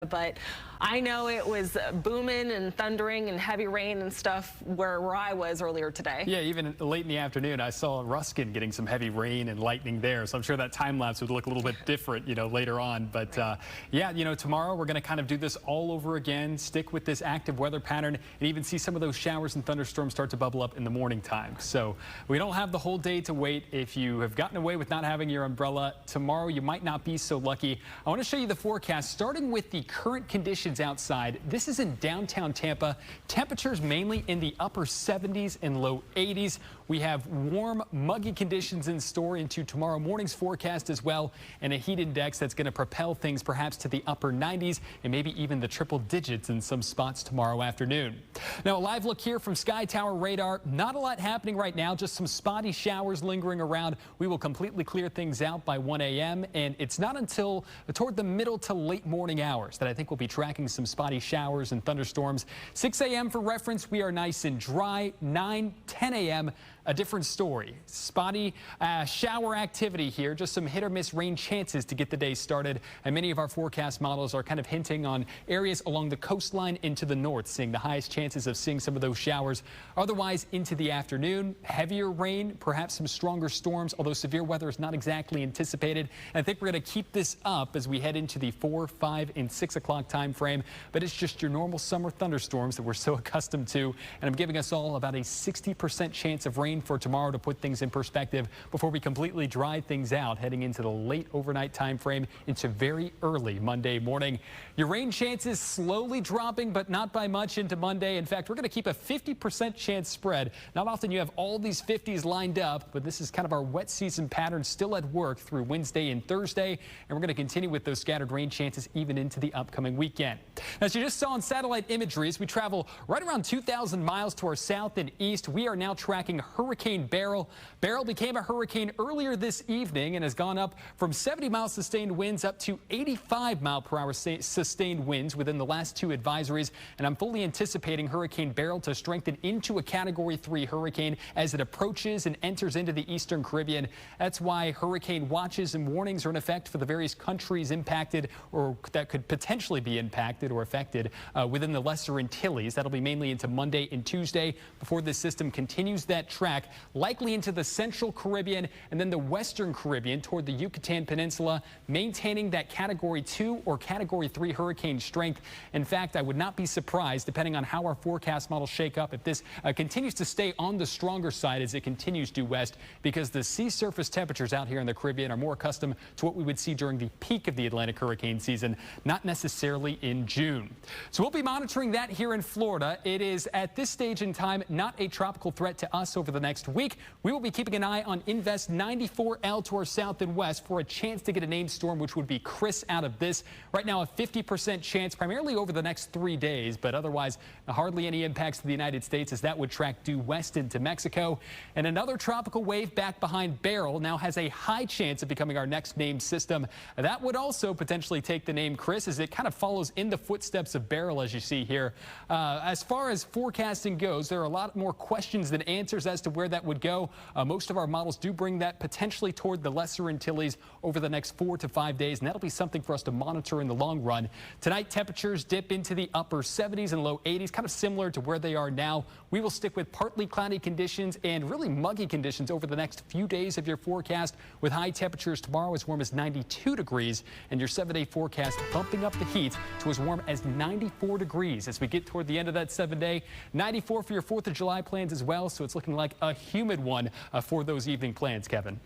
But I know it was booming and thundering and heavy rain and stuff where I was earlier today. Yeah, even late in the afternoon, I saw Ruskin getting some heavy rain and lightning there. So I'm sure that time lapse would look a little bit different, later on. But yeah, tomorrow we're going to kind of do this all over again, stick with this active weather pattern, and even see some of those showers and thunderstorms start to bubble up in the morning time. So we don't have the whole day to wait. If you have gotten away with not having your umbrella, tomorrow you might not be so lucky. I want to show you the forecast, starting with the current conditions outside. This is in downtown Tampa. Temperatures mainly in the upper 70s and low 80s. We have warm, muggy conditions in store into tomorrow morning's forecast as well, and a heat index that's going to propel things perhaps to the upper 90s and maybe even the triple digits in some spots tomorrow afternoon. Now, a live look here from Sky Tower radar. Not a lot happening right now, just some spotty showers lingering around. We will completely clear things out by 1 a.m., and it's not until toward the middle to late morning hours that I think we'll be tracking some spotty showers and thunderstorms. 6 a.m. for reference, we are nice and dry. 9, 10 a.m. a different story. Spotty shower activity here, just some hit or miss rain chances to get the day started. And many of our forecast models are kind of hinting on areas along the coastline into the north, seeing the highest chances of seeing some of those showers. Otherwise, into the afternoon, heavier rain, perhaps some stronger storms, although severe weather is not exactly anticipated. And I think we're going to keep this up as we head into the 4, 5, and 6 o'clock time frame. But it's just your normal summer thunderstorms that we're so accustomed to. And I'm giving us all about a 60% chance of rain for tomorrow to put things in perspective before we completely dry things out heading into the late overnight time frame into very early Monday morning. Your rain chances slowly dropping, but not by much into Monday. In fact, we're going to keep a 50% chance spread. Not often you have all these 50s lined up, but this is kind of our wet season pattern still at work through Wednesday and Thursday. And we're going to continue with those scattered rain chances even into the upcoming weekend. Now, as you just saw in satellite imagery, as we travel right around 2,000 miles to our south and east, we are now tracking Hurricane Beryl. Beryl became a hurricane earlier this evening and has gone up from 70-mile sustained winds up to 85-mile-per-hour sustained winds within the last 2 advisories. And I'm fully anticipating Hurricane Beryl to strengthen into a Category 3 hurricane as it approaches and enters into the eastern Caribbean. That's why hurricane watches and warnings are in effect for the various countries impacted or that could potentially be impacted or affected within the Lesser Antilles. That'll be mainly into Monday and Tuesday before this system continues that track, likely into the central Caribbean and then the western Caribbean toward the Yucatan Peninsula, maintaining that Category 2 or Category 3 hurricane strength. In fact, I would not be surprised, depending on how our forecast models shake up, if this continues to stay on the stronger side as it continues due west, because the sea surface temperatures out here in the Caribbean are more accustomed to what we would see during the peak of the Atlantic hurricane season, not necessarily in June. So we'll be monitoring that here in Florida. It is at this stage in time not a tropical threat to us over the next week. We will be keeping an eye on Invest 94L to our south and west for a chance to get a named storm, which would be Chris out of this. Right now, a 50% chance, primarily over the next 3 days, but otherwise hardly any impacts to the United States as that would track due west into Mexico. And another tropical wave back behind Beryl now has a high chance of becoming our next named system. That would also potentially take the name Chris, as it kind of follows in the footsteps of Beryl, as you see here. As far as forecasting goes, there are a lot more questions than answers as to where that would go. Most of our models do bring that potentially toward the Lesser Antilles over the next 4 to 5 days, and that'll be something for us to monitor in the long run. Tonight, temperatures dip into the upper 70s and low 80s, kind of similar to where they are now. We will stick with partly cloudy conditions and really muggy conditions over the next few days of your forecast, with high temperatures tomorrow as warm as 92 degrees and your 7-day forecast bumping up the heat to as warm as 94 degrees as we get toward the end of that 7-day. 94 for your 4th of July plans as well, so it's looking like a humid one for those evening plans, Kevin.